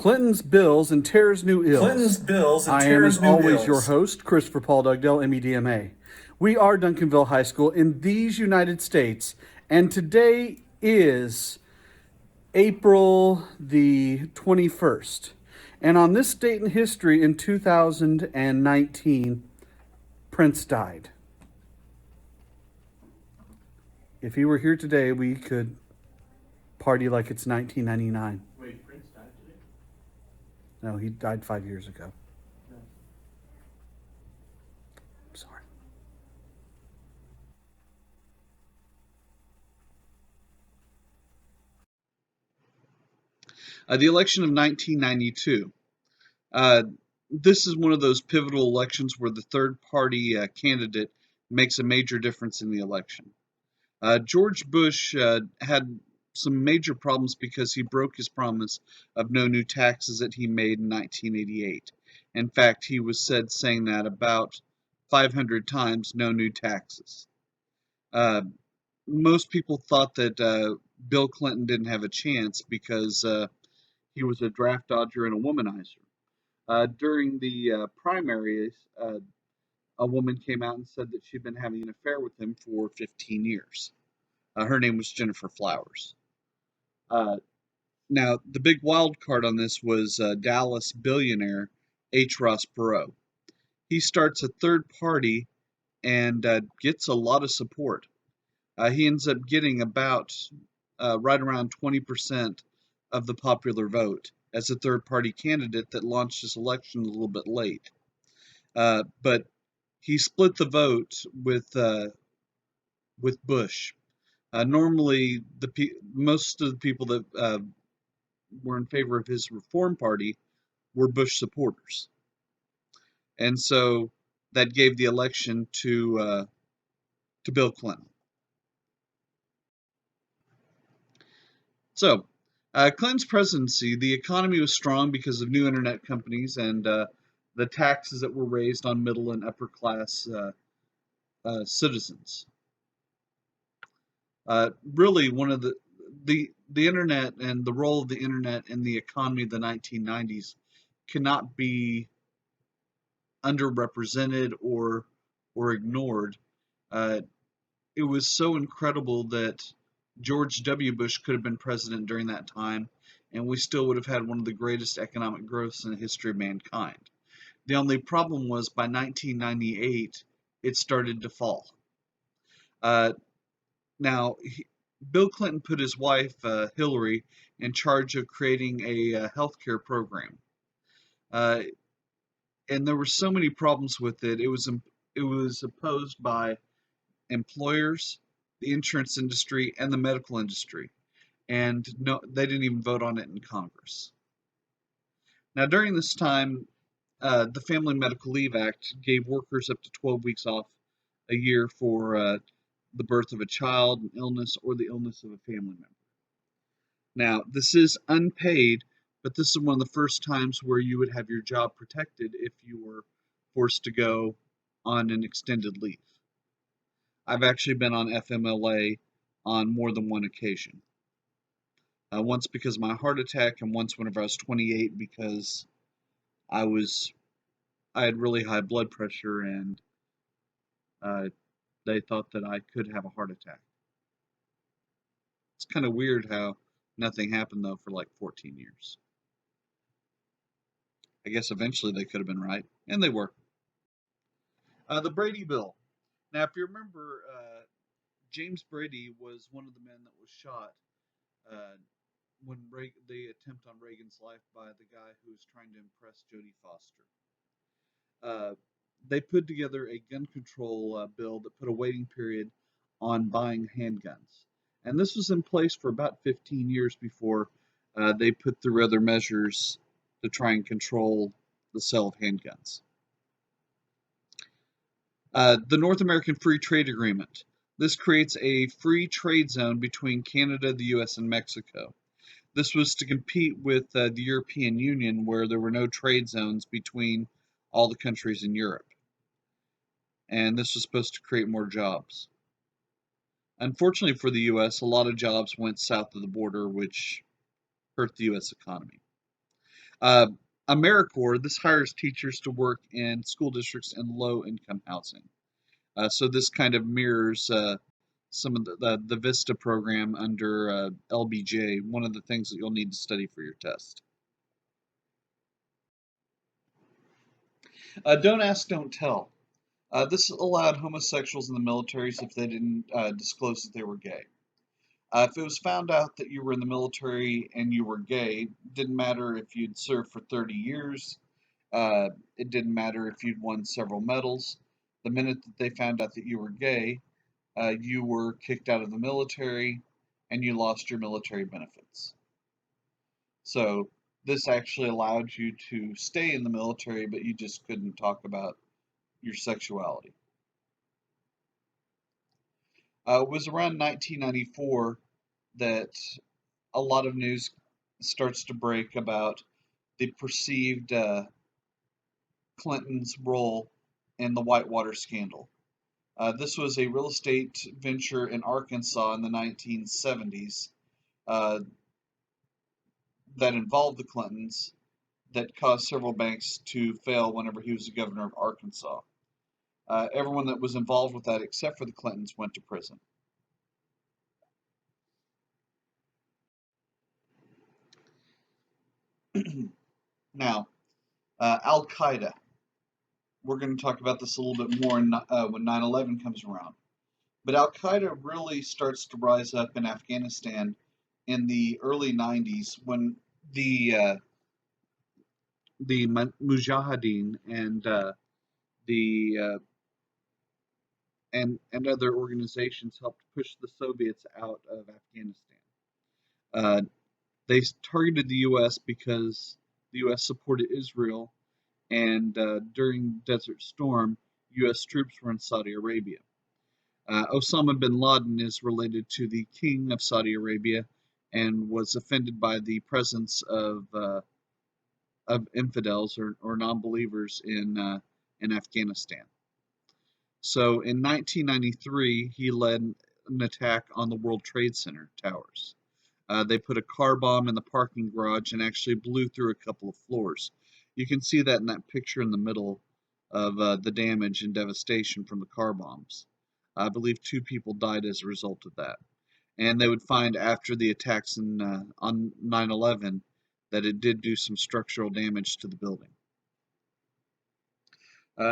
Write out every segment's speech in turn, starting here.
Clinton's bills and terror's new ills. Clinton's bills and I am, terror's as new always, ills. your host, Christopher Paul Dugdale, MEDMA. We are Duncanville High School in these United States, and today is April the 21st. And on this date in history in 2019, Prince died. If he were here today, we could party like it's 1999. Wait, Prince died today? No, he died 5 years ago. No. Sorry. The election of 1992. This is one of those pivotal elections where the third party candidate makes a major difference in the election. George Bush had some major problems because he broke his promise of no new taxes that he made in 1988. In fact, he was saying that about 500 times, no new taxes. Most people thought that Bill Clinton didn't have a chance because he was a draft dodger and a womanizer. During the primaries, a woman came out and said that she'd been having an affair with him for 15 years. Her name was Jennifer Flowers. Now, the big wild card on this was Dallas billionaire H. Ross Perot. He starts a third party and gets a lot of support. He ends up getting about right around 20% of the popular vote as a third party candidate that launched his election a little bit late. But he split the vote with Bush. Normally, most of the people that were in favor of his Reform Party were Bush supporters, and so that gave the election to Bill Clinton. So, Clinton's presidency, the economy was strong because of new internet companies and the taxes that were raised on middle and upper class citizens. Really, one of the internet and the role of the internet in the economy of the 1990s cannot be underrepresented or ignored. It was so incredible that George W. Bush could have been president during that time, and we still would have had one of the greatest economic growths in the history of mankind. The only problem was by 1998, it started to fall. Now, Bill Clinton put his wife, Hillary, in charge of creating a healthcare program. And there were so many problems with it. It was opposed by employers, the insurance industry, and the medical industry. And no, they didn't even vote on it in Congress. Now, during this time, the Family Medical Leave Act gave workers up to 12 weeks off a year for the birth of a child, an illness, or the illness of a family member. Now, this is unpaid, but this is one of the first times where you would have your job protected if you were forced to go on an extended leave. I've actually been on FMLA on more than one occasion. Once because of my heart attack, and once whenever I was 28 because I had really high blood pressure, and they thought that I could have a heart attack. It's kind of weird how nothing happened though for like 14 years. I guess eventually they could have been right, and they were. The Brady Bill. Now, if you remember, James Brady was one of the men that was shot when the attempt on Reagan's life by the guy who was trying to impress Jodie Foster. They put together a gun control bill that put a waiting period on buying handguns. And this was in place for about 15 years before they put through other measures to try and control the sale of handguns. The North American Free Trade Agreement. This creates a free trade zone between Canada, the U.S., and Mexico. This was to compete with the European Union, where there were no trade zones between all the countries in Europe. And this was supposed to create more jobs. Unfortunately for the U.S., a lot of jobs went south of the border, which hurt the U.S. economy. Uh, AmeriCorps, this hires teachers to work in school districts in low-income housing. So this kind of mirrors some of the VISTA program under LBJ, one of the things that you'll need to study for your test. Don't ask, don't tell. This allowed homosexuals in the militaries if they didn't disclose that they were gay. If it was found out that you were in the military and you were gay, didn't matter if you'd served for 30 years, uh, it didn't matter if you'd won several medals. The minute that they found out that you were gay, you were kicked out of the military and you lost your military benefits. So this actually allowed you to stay in the military, but you just couldn't talk about your sexuality. It was around 1994 that a lot of news starts to break about the perceived Clinton's role in the Whitewater scandal. This was a real estate venture in Arkansas in the 1970s uh, that involved the Clintons that caused several banks to fail whenever he was the governor of Arkansas. Everyone that was involved with that, except for the Clintons, went to prison. Now, Al Qaeda. We're going to talk about this a little bit more when 9/11 comes around. But Al Qaeda really starts to rise up in Afghanistan in the early 90s when the uh, the Mujahideen the and other organizations helped push the Soviets out of Afghanistan. Uh, they targeted the U.S. because the U.S. supported Israel, and during Desert Storm, U.S. troops were in Saudi Arabia. Osama bin Laden is related to the king of Saudi Arabia and was offended by the presence of infidels or non-believers in Afghanistan. So in 1993, he led an attack on the World Trade Center towers. They put a car bomb in the parking garage and actually blew through a couple of floors. You can see that in that picture in the middle of the damage and devastation from the car bombs. I believe 2 people died as a result of that. And they would find after the attacks on 9/11 that it did do some structural damage to the building.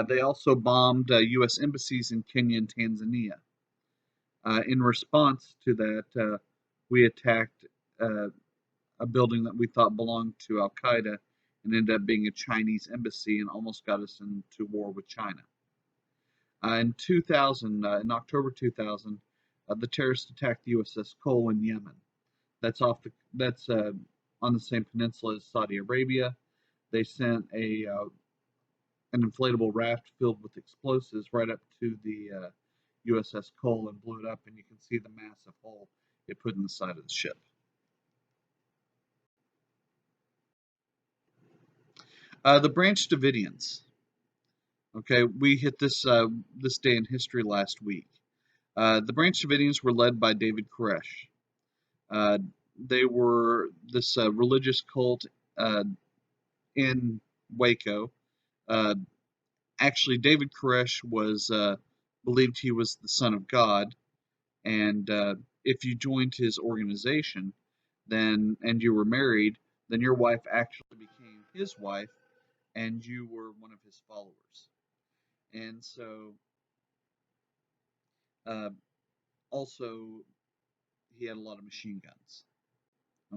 They also bombed U.S. embassies in Kenya and Tanzania. In response to that, we attacked uh, a building that we thought belonged to Al Qaeda and ended up being a Chinese embassy and almost got us into war with China. In 2000, in October 2000, the terrorists attacked the USS Cole in Yemen. That's on the same peninsula as Saudi Arabia. They sent a an inflatable raft filled with explosives right up to the USS Cole and blew it up, and you can see the massive hole it put in the side of the ship. The Branch Davidians. Okay, we hit this day in history last week. The Branch Davidians were led by David Koresh. Uh, they were this religious cult uh, in Waco. Uh, Actually, David Koresh was believed he was the son of God, and if you joined his organization, then and you were married, then your wife actually became his wife, and you were one of his followers. And so, uh, also, he had a lot of machine guns.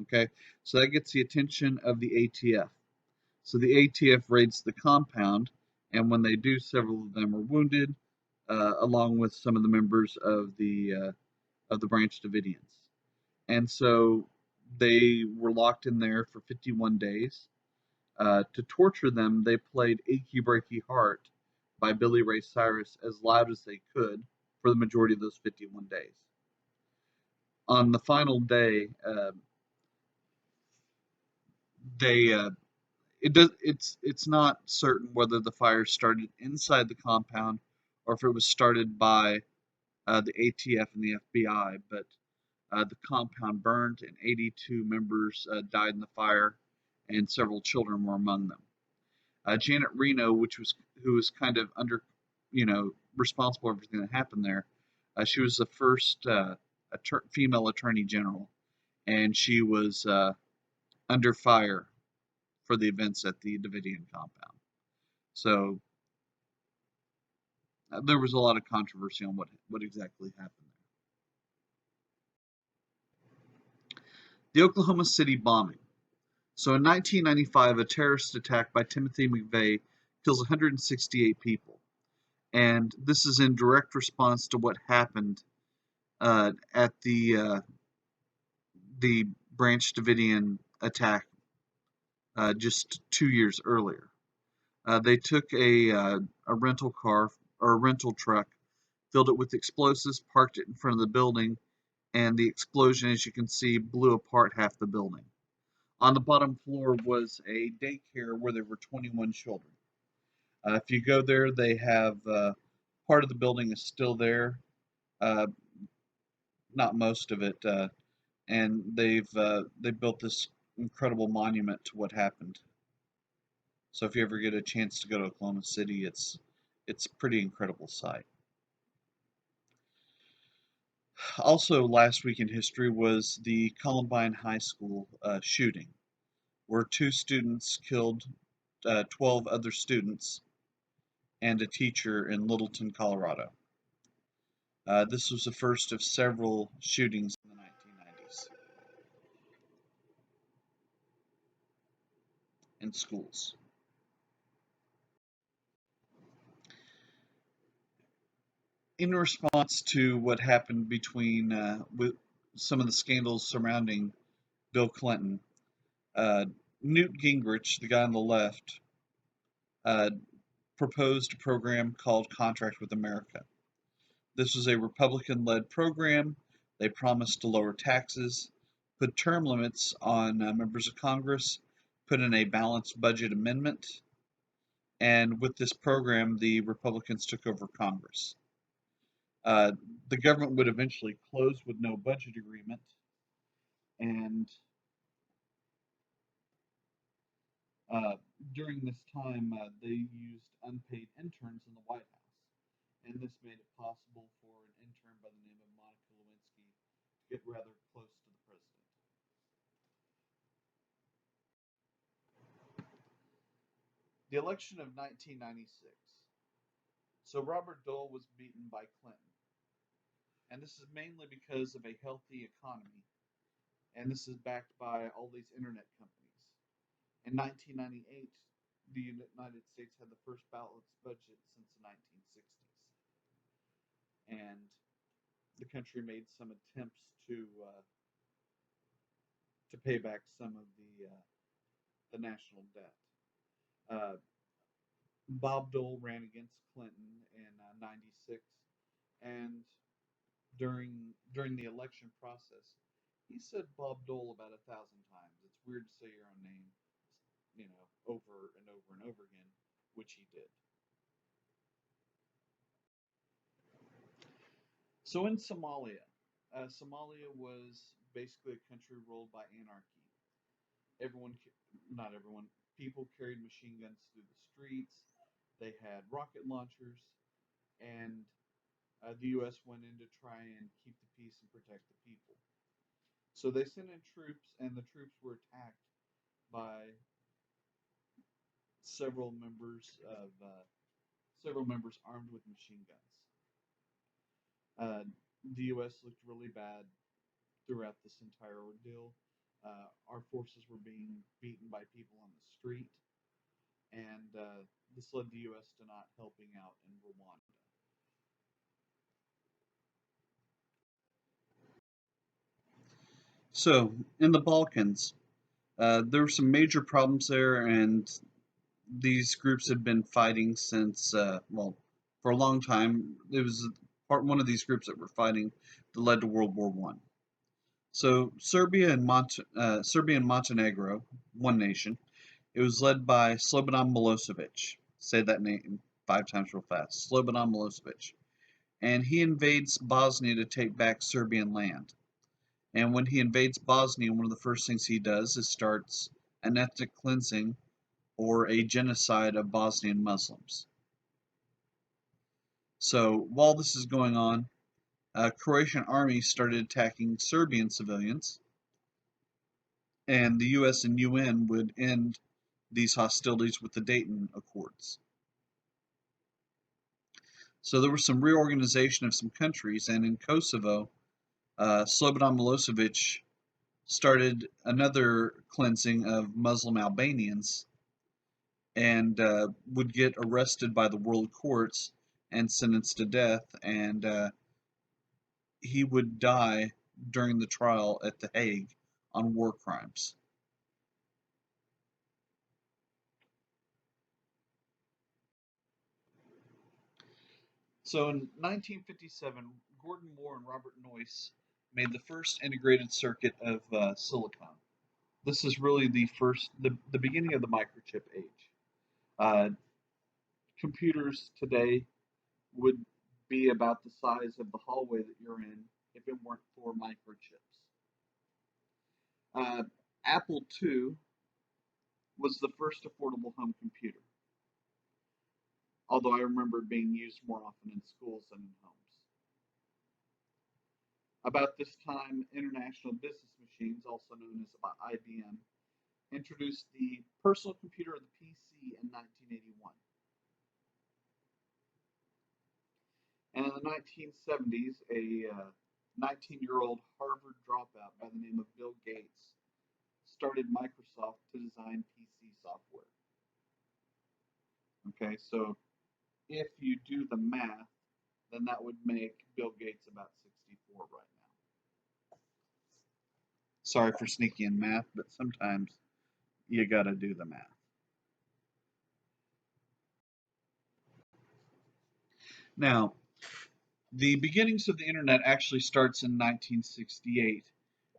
Okay, so that gets the attention of the ATF. So the ATF raids the compound, and when they do, several of them are wounded, along with some of the members of the Branch Davidians. And so they were locked in there for 51 days. To torture them, they played "Achy Breaky Heart" by Billy Ray Cyrus as loud as they could for the majority of those 51 days. On the final day, they it's not certain whether the fire started inside the compound or if it was started by the ATF and the FBI, but the compound burned and 82 members died in the fire, and several children were among them. Janet Reno, who was kind of responsible for everything that happened there. She was the first female attorney general, and she was under fire for the events at the Davidian compound. So there was a lot of controversy on what exactly happened there. The Oklahoma City bombing. So in 1995, a terrorist attack by Timothy McVeigh kills 168 people. And this is in direct response to what happened at the Branch Davidian attack just 2 years earlier. They took a rental car or a rental truck, filled it with explosives, parked it in front of the building, and the explosion, as you can see, blew apart half the building. On the bottom floor was a daycare where there were 21 children. If you go there, they have part of the building is still there, uh, not most of it, and they built this incredible monument to what happened. So if you ever get a chance to go to Oklahoma City, it's a pretty incredible sight. Also, last week in history was the Columbine High School shooting, where two students killed 12 other students and a teacher in Littleton, Colorado. This was the first of several shootings in the 1990s in schools. In response to what happened between with some of the scandals surrounding Bill Clinton, uh, Newt Gingrich, the guy on the left, uh, proposed a program called Contract with America. This was a Republican led program. They promised to lower taxes, put term limits on members of Congress, put in a balanced budget amendment, and with this program, the Republicans took over Congress. Uh, the government would eventually close with no budget agreement, and uh, during this time, they used unpaid interns in the White House, and this made it possible for an intern by the name of Monica Lewinsky to get rather close to the president. The election of 1996. So Robert Dole was beaten by Clinton, and this is mainly because of a healthy economy, and this is backed by all these internet companies. In 1998, the United States had the first balanced budget since the 1960s, and the country made some attempts to pay back some of the national debt. Uh, Bob Dole ran against Clinton in '96, and during the election process, he said Bob Dole about 1,000 times. It's weird to say your own name, over and over and over again, which he did. So in Somalia, Somalia was basically a country ruled by anarchy. Everyone, not everyone, people carried machine guns through the streets. They had rocket launchers, and the U.S. went in to try and keep the peace and protect the people. So they sent in troops, and the troops were attacked by several members of several members armed with machine guns. The U.S. looked really bad throughout this entire ordeal. Our forces were being beaten by people on the street, and this led the U.S. to not helping out in Rwanda. So, in the Balkans, there were some major problems there, and these groups had been fighting since, for a long time. It was one of these groups that were fighting that led to World War One. So, Serbia and Montenegro, one nation. It was led by Slobodan Milosevic. Say that name 5 times real fast. Slobodan Milosevic. And he invades Bosnia to take back Serbian land. And when he invades Bosnia, one of the first things he does is starts an ethnic cleansing, or a genocide of Bosnian Muslims. So while this is going on, Croatian army started attacking Serbian civilians, and the U.S. and UN would end these hostilities with the Dayton Accords. So there was some reorganization of some countries, and in Kosovo, Slobodan Milosevic started another cleansing of Muslim Albanians and would get arrested by the world courts and sentenced to death, and he would die during the trial at The Hague on war crimes. So in 1957, Gordon Moore and Robert Noyce made the first integrated circuit of silicon. This is really the beginning of the microchip age. Uh, Computers today would be about the size of the hallway that you're in if it weren't for microchips. Uh, Apple II was the first affordable home computer, although I remember it being used more often in schools than in homes. About this time, International Business Machines, also known as IBM, introduced the personal computer, or the PC, in 1981. And in the 1970s, a 19-year-old Harvard dropout by the name of Bill Gates started Microsoft to design PC software. Okay, so if you do the math, then that would make Bill Gates about 64 right now. Sorry for sneaky in math, but sometimes you gotta do the math. Now, the beginnings of the internet actually starts in 1968.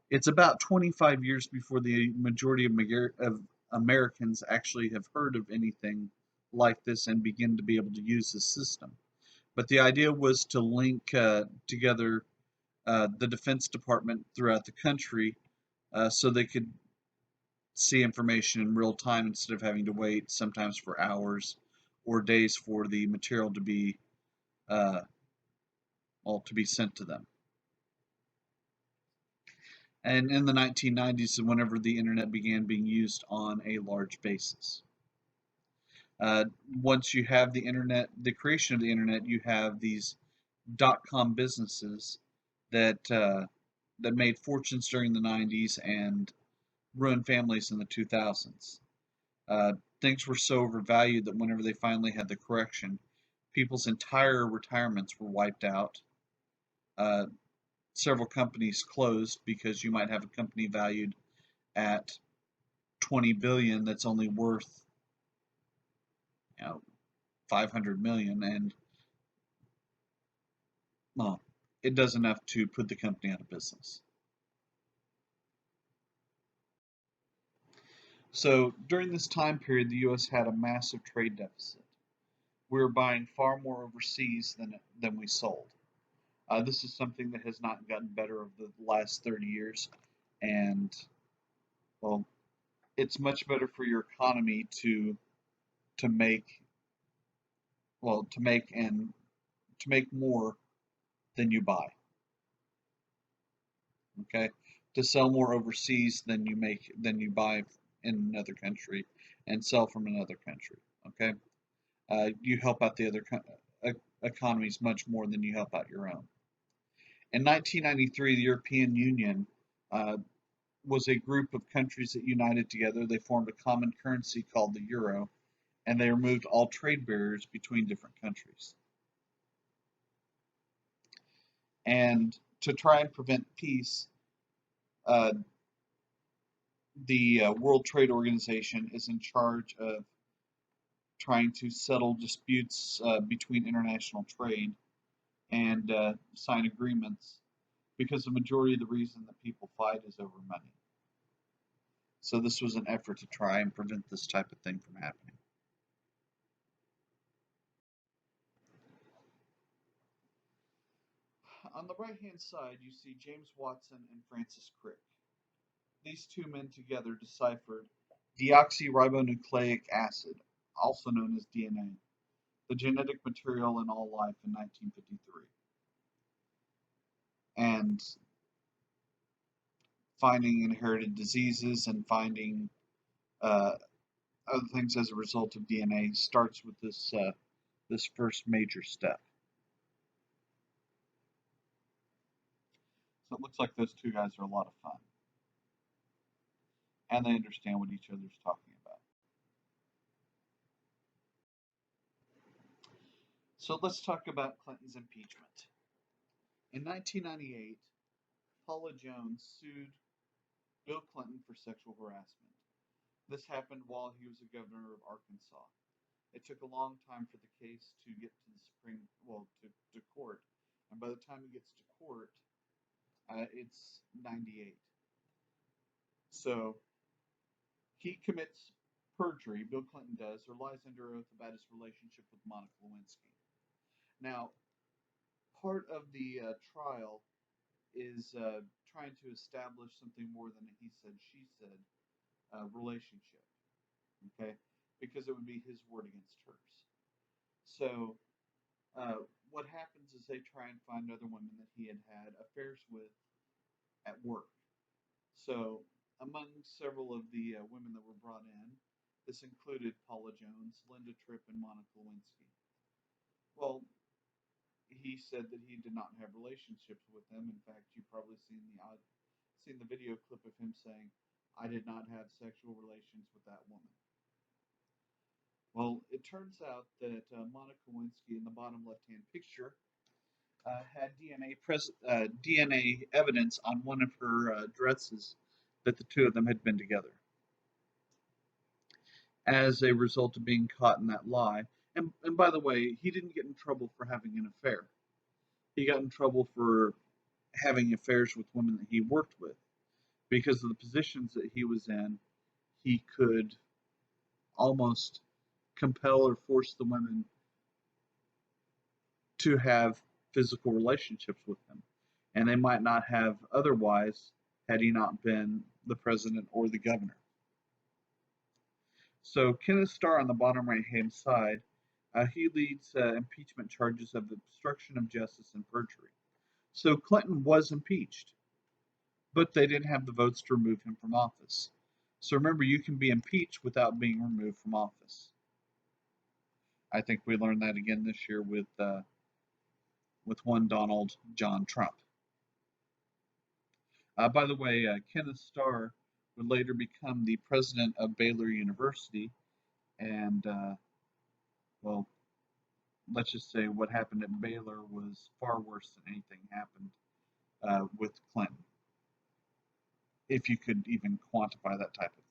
It's about 25 years before the majority of Americans actually have heard of anything like this and begin to be able to use the system. But the idea was to link together the Defense Department throughout the country so they could see information in real time instead of having to wait sometimes for hours or days for the material to be uh, to be sent to them. And in the 1990s, whenever the internet began being used on a large basis. Uh, Once you have the internet, the creation of the internet, you have these dot-com businesses that made fortunes during the 90s and ruined families in the 2000s. Uh, Things were so overvalued that whenever they finally had the correction, people's entire retirements were wiped out. Uh, Several companies closed because you might have a company valued at 20 billion that's only worth, you know, 500 million, and well, it does enough to put the company out of business. So during this time period, the U.S. had a massive trade deficit. We were buying far more overseas than we sold. This is something that has not gotten better over the last 30 years, and well, it's much better for your economy to make to make and to make more than you buy. Okay, to sell more overseas than you buy in another country, and sell from another country. Okay, you help out the other economies much more than you help out your own. In 1993, the European Union uh, was a group of countries that united together. They formed a common currency called the euro, and they removed all trade barriers between different countries. And to try and prevent peace, uh, the World Trade Organization is in charge of trying to settle disputes between international trade and sign agreements, because the majority of the reason that people fight is over money. So this was an effort to try and prevent this type of thing from happening. On the right-hand side, you see James Watson and Francis Crick. These two men together deciphered deoxyribonucleic acid, also known as DNA, the genetic material in all life in 1953, and finding inherited diseases and finding uh, other things as a result of DNA starts with this first major step. So it looks like those two guys are a lot of fun, and they understand what each other's talking about. So let's talk about Clinton's impeachment. In 1998, Paula Jones sued Bill Clinton for sexual harassment. This happened while he was a governor of Arkansas. It took a long time for the case to get to the to court, and by the time it gets to court, it's 98. So he commits perjury, Bill Clinton does, or lies under oath about his relationship with Monica Lewinsky. Now, part of the trial is trying to establish something more than a he said, she said relationship, okay? Because it would be his word against hers. So, what happens is they try and find other women that he had had affairs with at work. So, among several of the women that were brought in, this included Paula Jones, Linda Tripp, and Monica Lewinsky. Well, he said that he did not have relationships with them. In fact, you've probably seen the video clip of him saying, "I did not have sexual relations with that woman." Well, it turns out that Monica Lewinsky in the bottom left-hand picture had DNA evidence on one of her dresses that the two of them had been together. As a result of being caught in that lie, and by the way, he didn't get in trouble for having an affair. He got in trouble for having affairs with women that he worked with. Because of the positions that he was in, he could almost compel or force the women to have physical relationships with him. And they might not have otherwise had he not been the president or the governor. So Kenneth Starr on the bottom right-hand side, he leads impeachment charges of obstruction of justice and perjury. So Clinton was impeached, but they didn't have the votes to remove him from office. So remember, you can be impeached without being removed from office. I think we learned that again this year with one Donald John Trump. By the way, Kenneth Starr would later become the president of Baylor University, and well, let's just say what happened at Baylor was far worse than anything happened with Clinton, if you could even quantify that type of